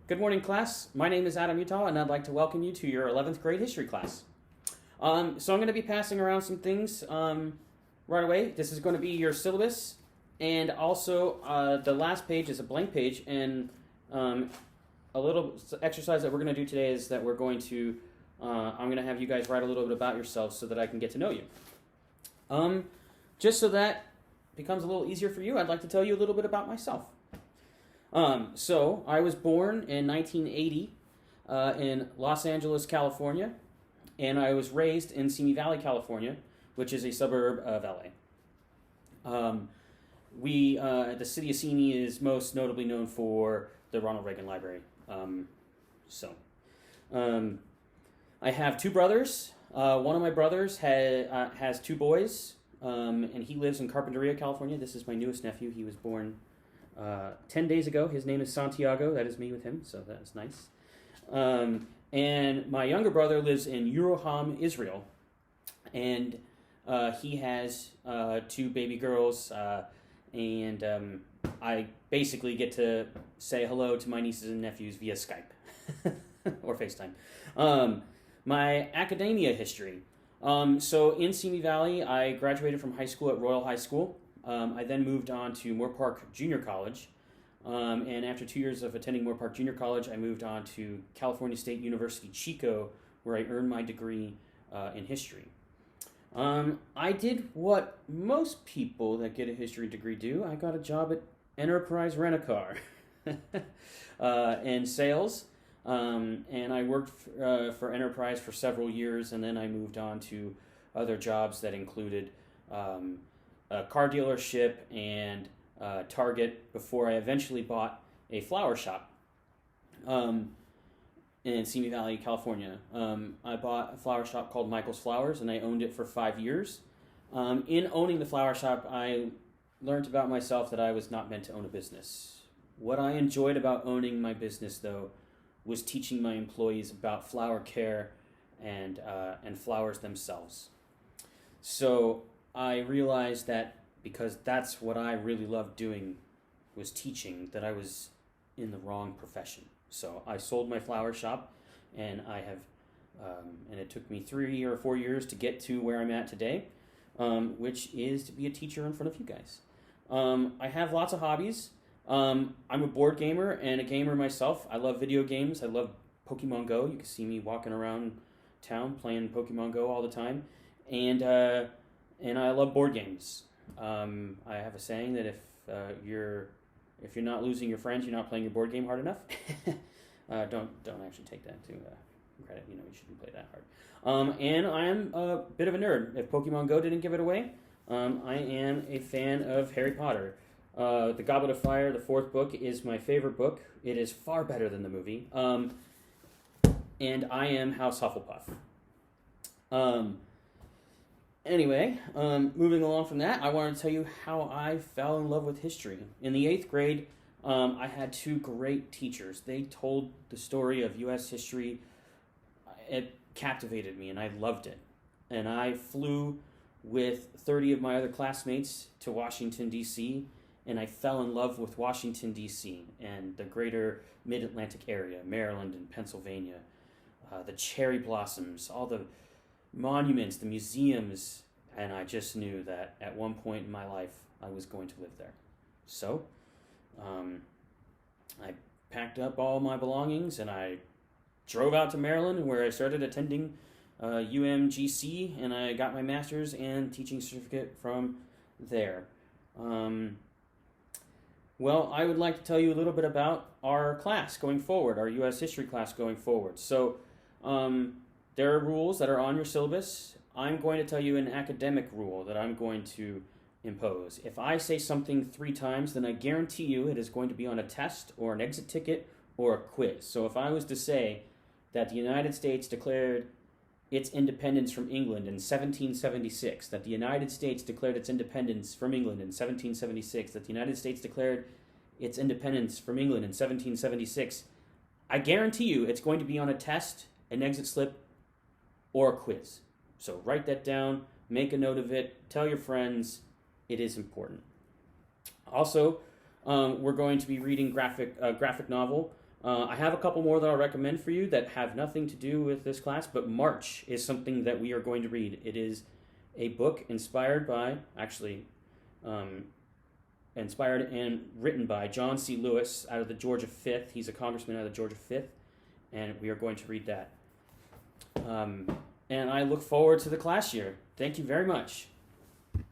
Good morning, class. My name is Adam Utah, and I'd like to welcome you to your 11th grade history class. So I'm going to be passing around some things right away. This is going to be your syllabus, and also the last page is a blank page, and a little exercise that we're going to do today is that I'm going to have you guys write a little bit about yourselves so that I can get to know you. Just so that becomes a little easier for you, I'd like to tell you a little bit about myself. So I was born in 1980 in Los Angeles, California, and I was raised in Simi Valley, California, which is a suburb of LA. The city of Simi is most notably known for the Ronald Reagan Library. I have two brothers. One of my brothers has two boys, and he lives in Carpinteria, California. This is my newest nephew. He was born 10 days ago. His name is Santiago. That is me with him, so that's nice. And my younger brother lives in Yeruham, Israel, and he has two baby girls, and I basically get to say hello to my nieces and nephews via Skype or FaceTime. My academia history. So in Simi Valley, I graduated from high school at Royal High School. I then moved on to Moore Park Junior College, and after 2 years of attending Moore Park Junior College, I moved on to California State University, Chico, where I earned my degree in history. I did what most people that get a history degree do. I got a job at Enterprise Rent-A-Car in sales, and I worked for Enterprise for several years, and then I moved on to other jobs that included a car dealership and Target before I eventually bought a flower shop in Simi Valley, California. I bought a flower shop called Michael's Flowers, and I owned it for 5 years. In owning the flower shop, I learned about myself that I was not meant to own a business. What I enjoyed about owning my business, though, was teaching my employees about flower care and flowers themselves. So I realized that because that's what I really loved doing, was teaching, that I was in the wrong profession. So I sold my flower shop, and and it took me 3 or 4 years to get to where I'm at today, which is to be a teacher in front of you guys. I have lots of hobbies. I'm a board gamer and a gamer myself. I love video games. I love Pokemon Go. You can see me walking around town playing Pokemon Go all the time, and I love board games. I have a saying that if you're not losing your friends, you're not playing your board game hard enough. Don't actually take that to credit. You shouldn't play that hard. And I am a bit of a nerd. If Pokemon Go didn't give it away, I am a fan of Harry Potter. The Goblet of Fire, the fourth book, is my favorite book. It is far better than the movie. And I am House Hufflepuff. Anyway, moving along from that, I want to tell you how I fell in love with history. In the 8th grade, I had two great teachers. They told the story of U.S. history. It captivated me, and I loved it. And I flew with 30 of my other classmates to Washington, D.C., and I fell in love with Washington, D.C. and the greater mid-Atlantic area, Maryland and Pennsylvania, the cherry blossoms, all the monuments, the museums, and I just knew that at one point in my life I was going to live there. So I packed up all my belongings and I drove out to Maryland, where I started attending UMGC, and I got my master's and teaching certificate from there. Well, I would like to tell you a little bit about our class going forward, our U.S. history class going forward. So there are rules that are on your syllabus. I'm going to tell you an academic rule that I'm going to impose. If I say something 3 times, then I guarantee you it is going to be on a test or an exit ticket or a quiz. So if I was to say that the United States declared its independence from England in 1776, that the United States declared its independence from England in 1776, that the United States declared its independence from England in 1776, I guarantee you it's going to be on a test, an exit slip, or a quiz. So write that down, make a note of it, tell your friends. It is important. Also, we're going to be reading graphic novel I have a couple more that I'll recommend for you that have nothing to do with this class, but March is something that we are going to read. It is a book inspired and written by John C. Lewis out of the Georgia 5th. He's a congressman out of the Georgia 5th, and we are going to read that. And I look forward to the class year. Thank you very much.